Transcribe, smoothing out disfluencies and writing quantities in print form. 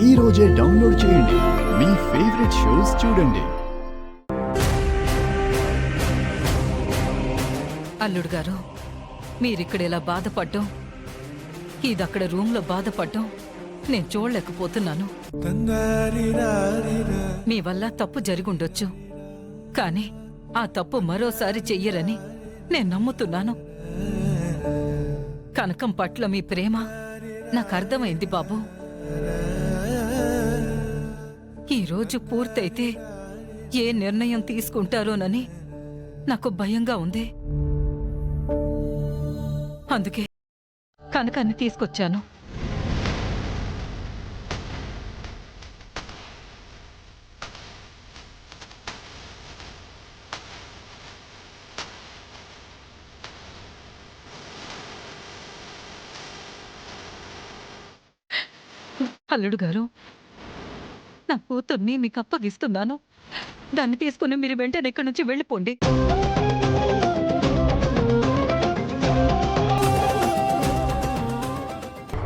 ఈ రోజే డౌన్లోడ్ చేయండి. మీ ఫేవరెట్ షోస్ చూడండి. అల్లుడు గారు, మీరిక్కడ ఇలా బాధపడ్డం, ఇదక్కడ రూమ్లో బాధపడ్డం నేను చూడలేకపోతున్నాను. మీ వల్ల తప్పు జరిగుండొచ్చు, కానీ ఆ తప్పు మరోసారి చెయ్యరని నేను నమ్ముతున్నాను. కనకం పట్ల మీ ప్రేమ నాకు అర్థమైంది బాబు. ఈరోజు పూర్తయితే ఏ నిర్ణయం తీసుకుంటారోనని నాకు భయంగా ఉంది. అందుకే కనకాన్ని తీసుకొచ్చాను. అల్లుడు గారు, నా కూతుర్ని మీకు అప్పగిస్తున్నాను. దాన్ని తీసుకుని మీరు వెంటనే ఇక్కడి నుంచి వెళ్ళిపోండి.